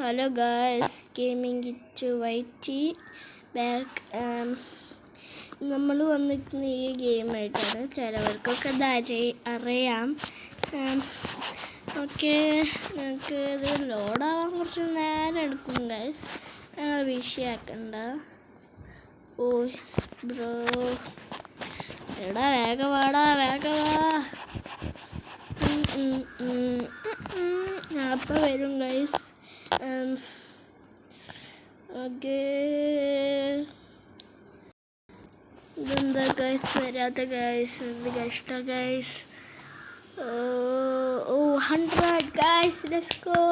Hello guys, gaming it വൈറ്റി back. നമ്മൾ വന്നിരിക്കുന്ന ഈ ഗെയിമായിട്ടാണ്. ചിലവർക്കൊക്കെ അത് അറിയാം. ഓക്കെ, ഞങ്ങൾക്ക് ഇത് ലോഡാവാൻ കുറച്ച് നേരം എടുക്കും ഗായ്സ്. വിഷയാക്കണ്ട. ഓ ബ്രോ, എടാ വേഗവാടാ. അപ്പം വരും ഗൈസ്. ഓക്കെ, ഇതെന്താ ഗൈസ് വരാത്ത ഗൈസ്? എന്ത് കഷ്ടം ഗൈസ്. ഓ 100 ഗൈസ്, ലെറ്റ്സ് ഗോ.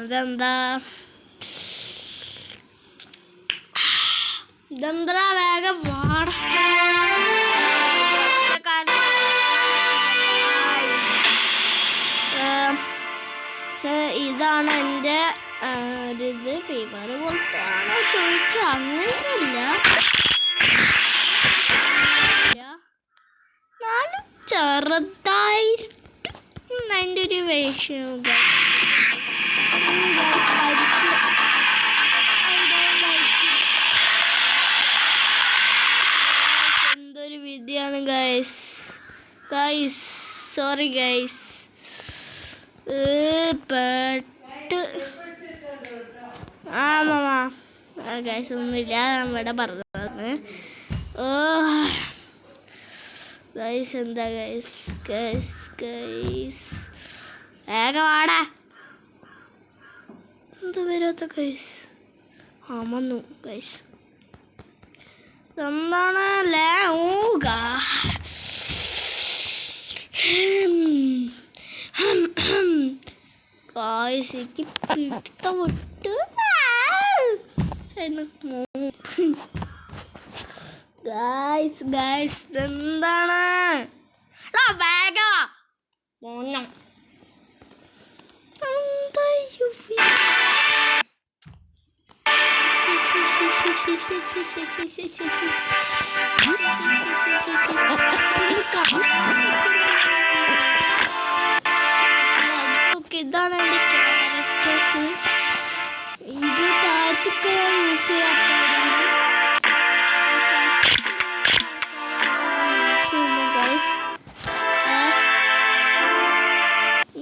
ഇതെന്താ വേഗം വാടാ. ഇതാണ് എൻ്റെ ഒരിത്. ഫീവർ പോലത്തെ ആണോ ചോദിച്ചാൽ അങ്ങനെയല്ല, എന്നാലും ചെറുതായിട്ട് അതിൻ്റെ ഒരു വേഷം. എന്തൊരു വിധിയാണ് ഗൈസ്. Sorry guys. ഗൈസ് ഒന്നുമില്ല, ഇവിടെ പറഞ്ഞതാണ്. ഗൈസ് എന്താ ഗൈസ് വേഗം വാടാ. എന്താ വരാത്ത ഗൈസ്? വന്നു ഗൈസ്. എന്താണ് ഗായ്സ്, എനിക്ക് പിടുത്ത വിട്ട് ഗായ്സ് എന്താണ് വേഗം മോണം. ഇതാണ് എൻ്റെ ക്യാരക്ടേഴ്സ്. ഇത് താഴത്തൊക്കെ യൂസ് ചെയ്യാത്ത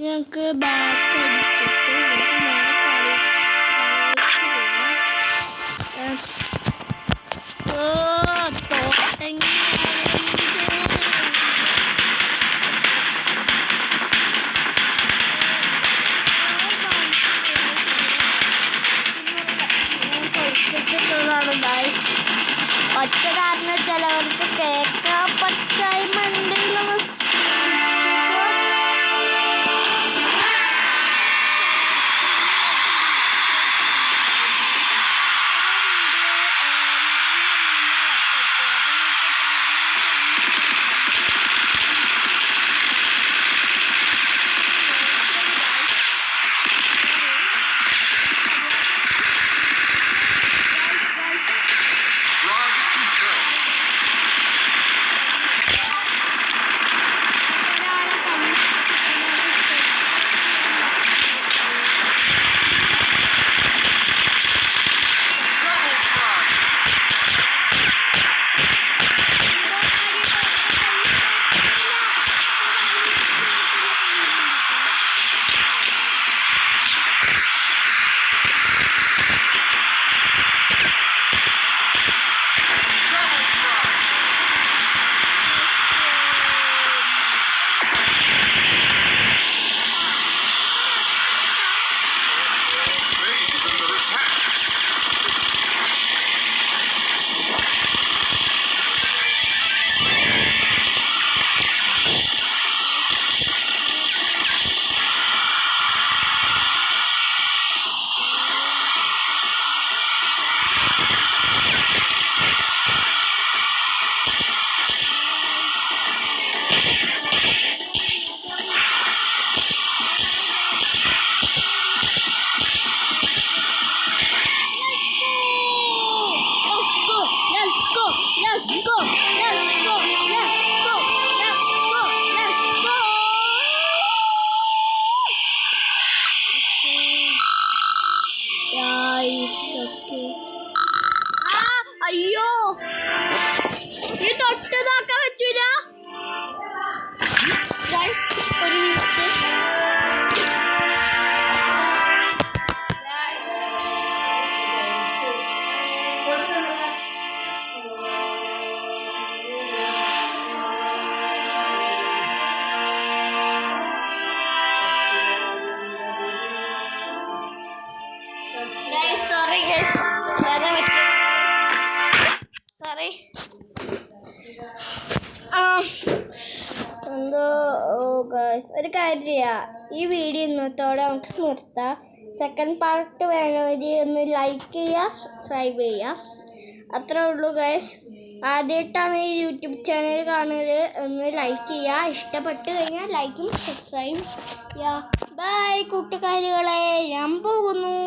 ഞങ്ങൾക്ക് ബാക്ക് അടിച്ചിട്ട് തോട്ടങ്ങി ഒറ്റ കാരണം ചിലവർക്ക് കേൾക്കാൻ പറ്റായ്മയുണ്ട്. അയ്യോ ഈ തൊട്ടതാക്കാൻ പറ്റൂല. ഒരു മിനിറ്റ്. Sorry guys, sorry. എന്തോ ഗൈസ്, ഒരു കാര്യം ചെയ്യാം, ഈ വീഡിയോ ഇന്നത്തോടെ നമുക്ക് നിർത്താം. സെക്കൻഡ് പാർട്ട് വേണമെങ്കിൽ ഒന്ന് ലൈക്ക് ചെയ്യുക, സബ്സ്ക്രൈബ് ചെയ്യുക. അത്രേ ഉള്ളൂ ഗൈസ്. ആദ്യമായിട്ടാണ് ഈ യൂട്യൂബ് ചാനൽ കാണുന്നത്, ഒന്ന് ലൈക്ക് ചെയ്യുക. ഇഷ്ടപ്പെട്ട് കഴിഞ്ഞാൽ ലൈക്കും സബ്സ്ക്രൈബും ചെയ്യുക. ബൈ കൂട്ടുകാരികളെ.